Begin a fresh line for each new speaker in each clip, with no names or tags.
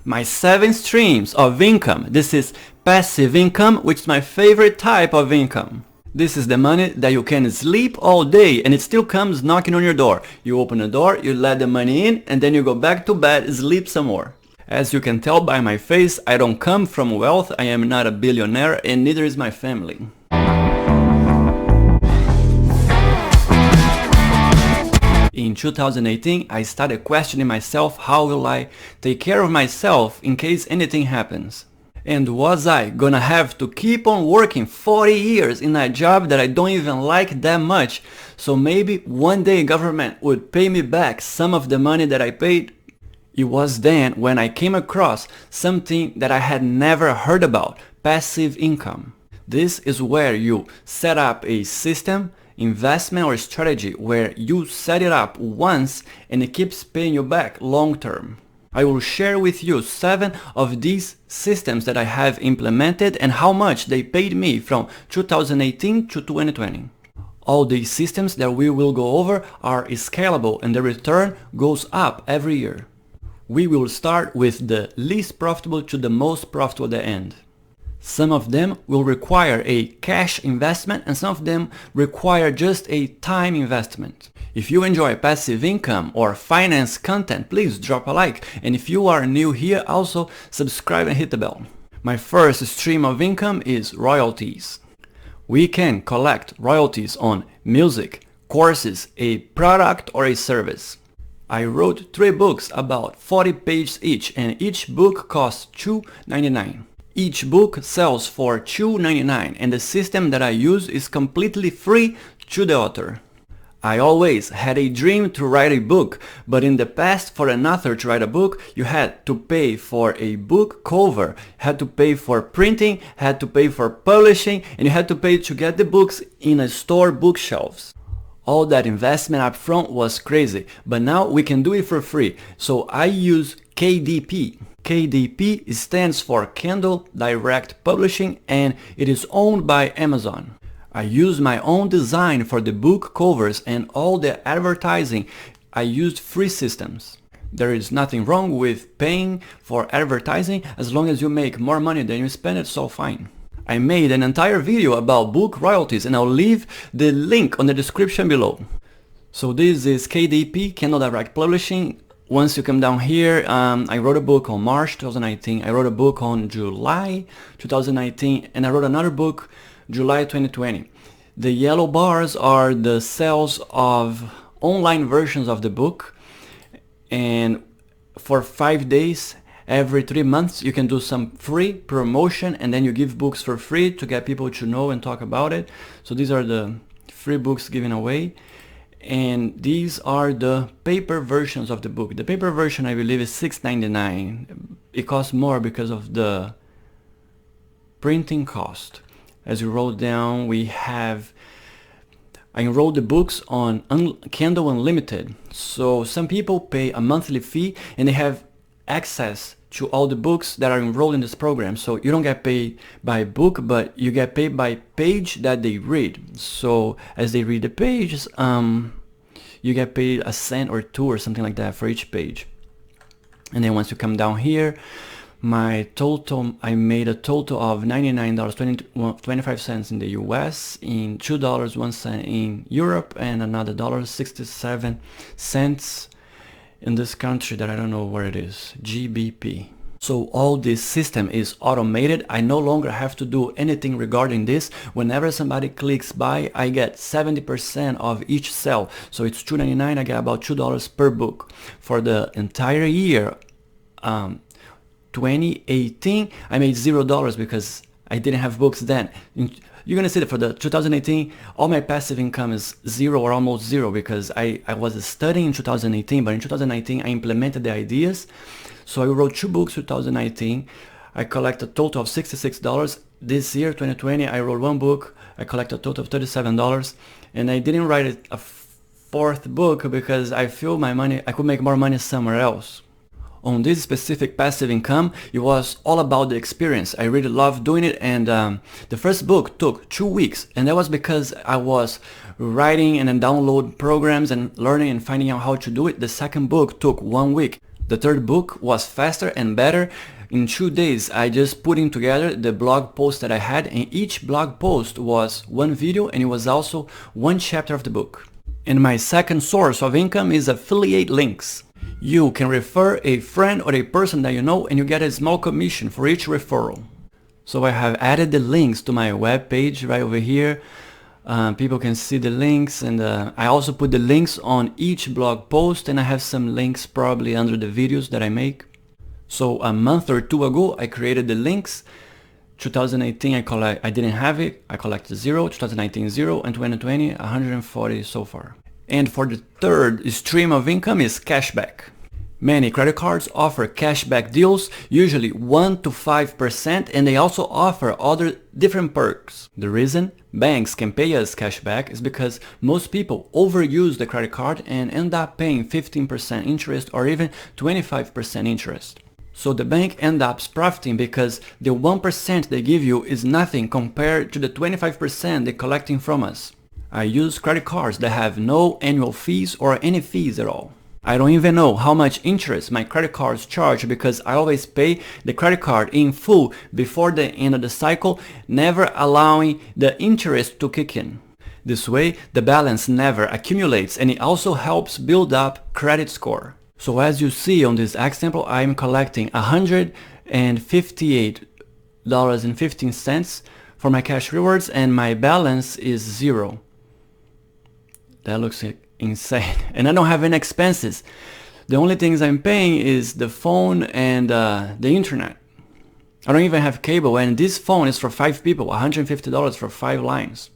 My 7 streams of income. This is passive income, which is my favorite type of income. This is the money that you can sleep all day and it still comes knocking on your door. You open the door, you let the money in, and then you go back to bed, sleep some more. As you can tell by my face, I don't come from wealth, I am not a billionaire, and neither is my family. In 2018, I started questioning myself, how will I take care of myself in case anything happens? And was I gonna have to keep on working 40 years in a job that I don't even like that much, so maybe one day government would pay me back some of the money that I paid? It was then when I came across something that I had never heard about, passive income. This is where you set up a system, investment or strategy where you set it up once and it keeps paying you back long term. I will share with you 7 of these systems that I have implemented and how much they paid me from 2018 to 2020. All these systems that we will go over are scalable and the return goes up every year. We will start with the least profitable to the most profitable at the end. Some of them will require a cash investment and some of them require just a time investment. If you enjoy passive income or finance content, please drop a like, and if you are new here, also subscribe and hit the bell. My first stream of income is royalties. We can collect royalties on music, courses, a product or a service. I wrote 3 books about 40 pages each, and each book costs $2.99. Each book sells for $2.99 and the system that I use is completely free to the author. I always had a dream to write a book, but in the past for an author to write a book you had to pay for a book cover, had to pay for printing, had to pay for publishing, and you had to pay to get the books in a store bookshelves. All that investment up front was crazy, but now we can do it for free, so I use KDP. KDP stands for Kindle Direct Publishing and it is owned by Amazon. I use my own design for the book covers and all the advertising. I used free systems. There is nothing wrong with paying for advertising as long as you make more money than you spend, it's so fine. I made an entire video about book royalties and I'll leave the link on the description below. So this is KDP, Kindle Direct Publishing. Once you come down here, I wrote a book on March 2019, I wrote a book on July 2019, and I wrote another book July 2020. The yellow bars are the sales of online versions of the book, and for 5 days, every 3 months, you can do some free promotion and then you give books for free to get people to know and talk about it. So these are the free books given away. And these are the paper versions of the book. The paper version I believe is $6.99. It costs more because of the printing cost. As you roll down, I enrolled the books on Kindle Unlimited. So some people pay a monthly fee and they have access to all the books that are enrolled in this program. So you don't get paid by book, but you get paid by page that they read. So as they read the pages, you get paid a cent or 2 or something like that for each page. And then once you come down here, I made a total of $99.25 in the US, in $2.01 in Europe, and another $1.67 in this country that I don't know where it is, GBP. So all this system is automated. I no longer have to do anything regarding this. Whenever somebody clicks buy, I get 70% of each sale. So it's $2.99, I get about $2 per book. For the entire year, 2018, I made $0 because I didn't have books then. You're gonna see that for the 2018, all my passive income is 0 or almost 0 because I was studying in 2018, but in 2019 I implemented the ideas. So I wrote 2 books in 2019. I collected a total of $66. This year, 2020, I wrote 1 book. I collected a total of $37. And I didn't write a 4th book because I feel I could make more money somewhere else. On this specific passive income, it was all about the experience. I really loved doing it, and the first book took 2 weeks, and that was because I was writing and then download programs and learning and finding out how to do it. The second book took 1 week. The third book was faster and better. In 2 days, I just putting together the blog post that I had, and each blog post was one video and it was also one chapter of the book. And my second source of income is affiliate links. You can refer a friend or a person that you know and you get a small commission for each referral. So I have added the links to my web page right over here. People can see the links, and I also put the links on each blog post, and I have some links probably under the videos that I make. So a month or two ago I created the links. 2018 I didn't have it, I collected 0, 2019 0, and 2020 140 so far. And for the third stream of income is cashback. Many credit cards offer cashback deals, usually 1 to 5%, and they also offer other different perks. The reason banks can pay us cashback is because most people overuse the credit card and end up paying 15% interest or even 25% interest. So the bank ends up profiting because the 1% they give you is nothing compared to the 25% they're collecting from us. I use credit cards that have no annual fees or any fees at all. I don't even know how much interest my credit cards charge because I always pay the credit card in full before the end of the cycle, never allowing the interest to kick in. This way, the balance never accumulates, and it also helps build up credit score. So as you see on this example, I'm collecting $158.15 for my cash rewards, and my balance is 0. That looks insane. And I don't have any expenses. The only things I'm paying is the phone and the internet. I don't even have cable, and this phone is for 5 people, $150 for 5 lines.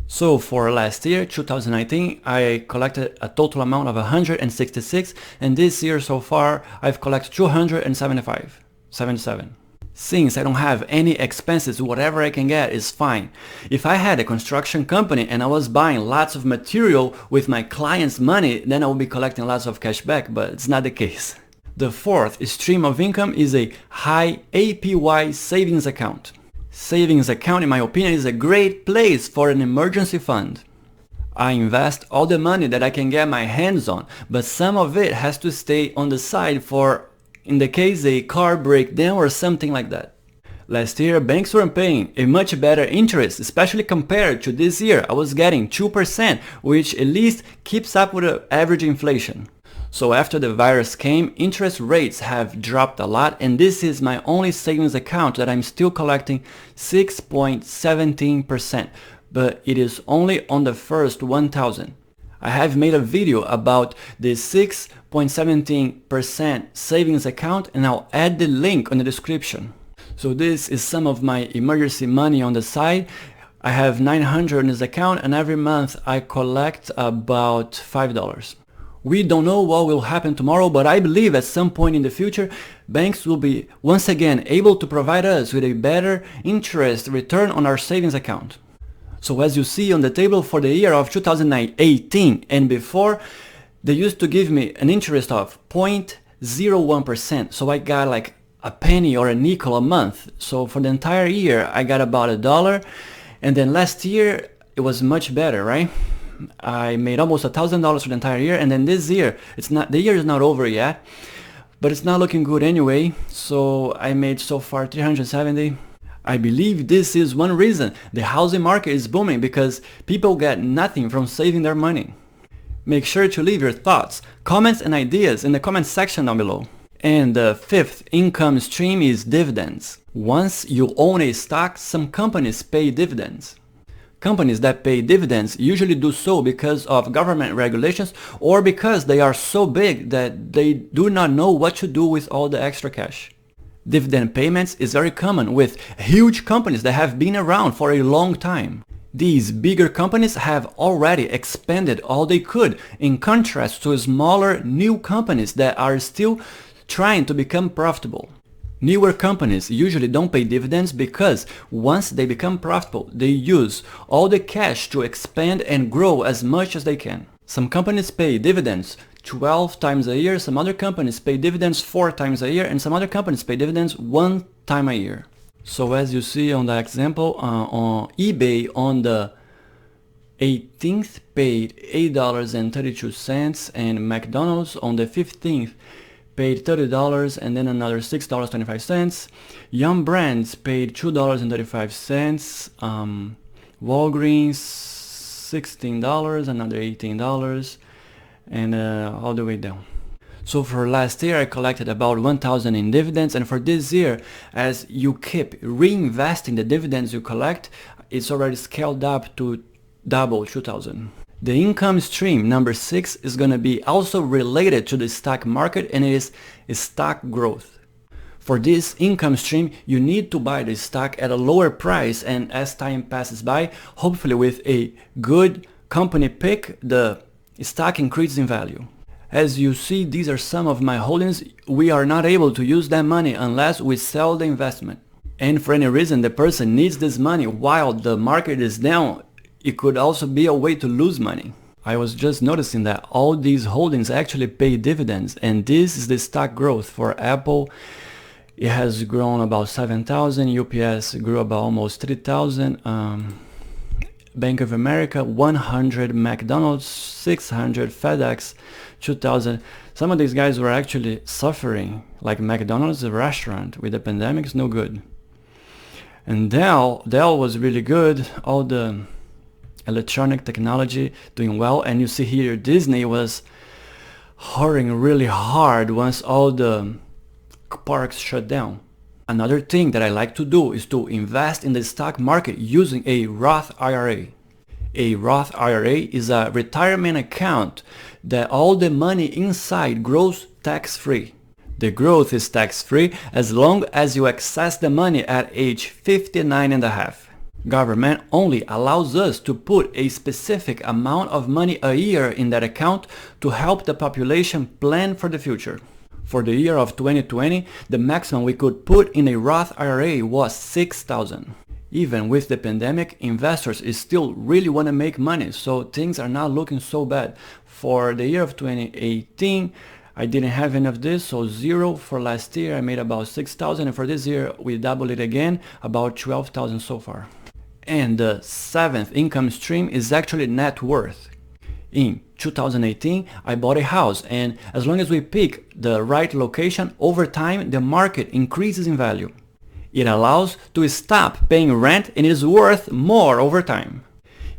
So for last year, 2019, I collected a total amount of 166, and this year so far I've collected 277. Since I don't have any expenses, whatever I can get is fine. If I had a construction company and I was buying lots of material with my clients' money, then I would be collecting lots of cash back, but it's not the case. The fourth stream of income is a high APY savings account. Savings account, in my opinion, is a great place for an emergency fund. I invest all the money that I can get my hands on, but some of it has to stay on the side for in the case a car breakdown or something like that. Last year, banks were paying a much better interest, especially compared to this year. I was getting 2%, which at least keeps up with the average inflation. So after the virus came, interest rates have dropped a lot, and this is my only savings account that I'm still collecting 6.17%, but it is only on the first 1,000. I have made a video about the 6.17% savings account, and I'll add the link on the description. So this is some of my emergency money on the side. I have 900 in this account, and every month I collect about $5. We don't know what will happen tomorrow, but I believe at some point in the future, banks will be once again able to provide us with a better interest return on our savings account. So as you see on the table for the year of 2018 and before, they used to give me an interest of 0.01%. So I got like a penny or a nickel a month. So for the entire year, I got about $1. And then last year, it was much better, right? I made almost $1,000 for the entire year. And then this year, the year is not over yet, but it's not looking good anyway. So I made so far 370. I believe this is one reason the housing market is booming, because people get nothing from saving their money. Make sure to leave your thoughts, comments and ideas in the comment section down below. And the fifth income stream is dividends. Once you own a stock, some companies pay dividends. Companies that pay dividends usually do so because of government regulations or because they are so big that they do not know what to do with all the extra cash. Dividend payments is very common with huge companies that have been around for a long time. These bigger companies have already expanded all they could, in contrast to smaller new companies that are still trying to become profitable. Newer companies usually don't pay dividends because once they become profitable, they use all the cash to expand and grow as much as they can. Some companies pay dividends 12 times a year, some other companies pay dividends 4 times a year, and some other companies pay dividends 1 time a year. So as you see on the example, on eBay on the 18th paid $8.32, and McDonald's on the 15th paid $30 and then another $6.25. Yum Brands paid $2.35. Walgreens $16, another $18, and all the way down. So for last year I collected about $1,000 in dividends, and for this year, as you keep reinvesting the dividends you collect, it's already scaled up to double $2,000. The income stream number 6 is going to be also related to the stock market, and it is stock growth. For this income stream, you need to buy the stock at a lower price, and as time passes by, hopefully with a good company pick, the stock increases in value. As you see, these are some of my holdings. We are not able to use that money unless we sell the investment. And for any reason the person needs this money while the market is down, it could also be a way to lose money. I was just noticing that all these holdings actually pay dividends, and this is the stock growth. For Apple, it has grown about 7,000, UPS grew about almost 3,000, Bank of America 100, McDonald's 600, FedEx 2,000. Some of these guys were actually suffering, like McDonald's, a restaurant with the pandemic is no good. And Dell was really good, all the electronic technology doing well, and you see here Disney was hurting really hard once all the parks shut down. Another thing that I like to do is to invest in the stock market using a Roth IRA. A Roth IRA is a retirement account that all the money inside grows tax-free. The growth is tax-free as long as you access the money at age 59 and a half. Government only allows us to put a specific amount of money a year in that account to help the population plan for the future. For the year of 2020, the maximum we could put in a Roth IRA was $6,000. Even with the pandemic, investors still really want to make money, so things are not looking so bad. For the year of 2018, I didn't have any of this, so zero. For last year, I made about 6,000, and for this year, we doubled it again, about 12,000 so far. And the 7th income stream is actually net worth. In 2018, I bought a house, and as long as we pick the right location, over time, the market increases in value. It allows to stop paying rent, and it is worth more over time.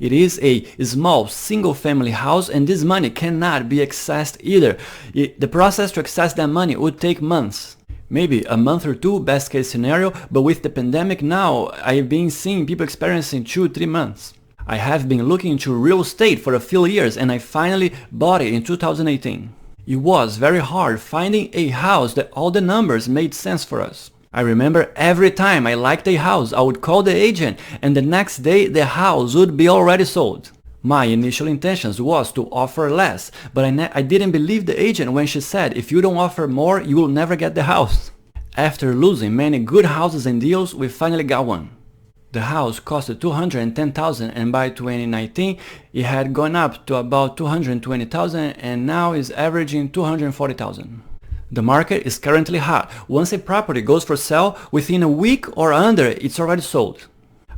It is a small single-family house, and this money cannot be accessed either. The process to access that money would take months. Maybe a month or two, best case scenario, but with the pandemic now, I've been seeing people experiencing 2-3 months. I have been looking into real estate for a few years, and I finally bought it in 2018. It was very hard finding a house that all the numbers made sense for us. I remember every time I liked a house, I would call the agent, and the next day the house would be already sold. My initial intentions was to offer less, but I didn't believe the agent when she said, if you don't offer more, you will never get the house. After losing many good houses and deals, we finally got one. The house costed $210,000, and by 2019 it had gone up to about $220,000, and now is averaging $240,000. The market is currently hot. Once a property goes for sale, within a week or under, it's already sold.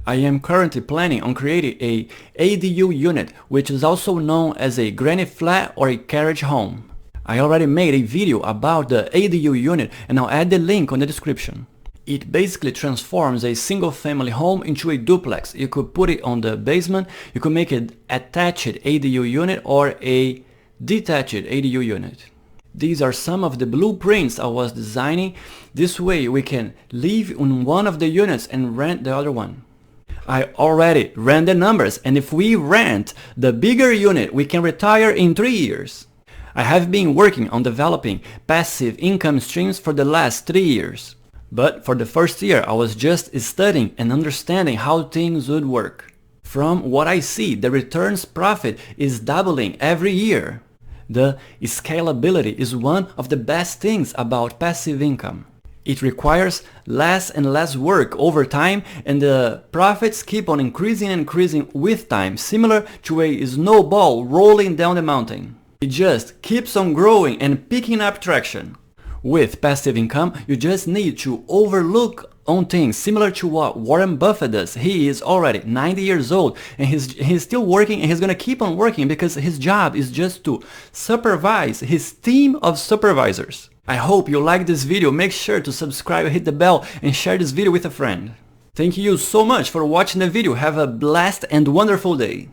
I am currently planning on creating a ADU unit, which is also known as a granny flat or a carriage home. I already made a video about the ADU unit, and I'll add the link on the description. It basically transforms a single family home into a duplex. You could put it on the basement, you could make it attached ADU unit or a detached ADU unit. These are some of the blueprints I was designing. This way we can live in one of the units and rent the other one. I already ran the numbers, and if we rent the bigger unit, we can retire in 3 years. I have been working on developing passive income streams for the last 3 years. But for the first year, I was just studying and understanding how things would work. From what I see, the returns profit is doubling every year. The scalability is one of the best things about passive income. It requires less and less work over time, and the profits keep on increasing and increasing with time, similar to a snowball rolling down the mountain. It just keeps on growing and picking up traction. With passive income, you just need to overlook own thing, similar to what Warren Buffett does. He is already 90 years old and he's still working, and he's gonna keep on working because his job is just to supervise his team of supervisors. I hope you like this video. Make sure to subscribe, hit the bell, and share this video with a friend. Thank you so much for watching the video. Have a blessed and wonderful day.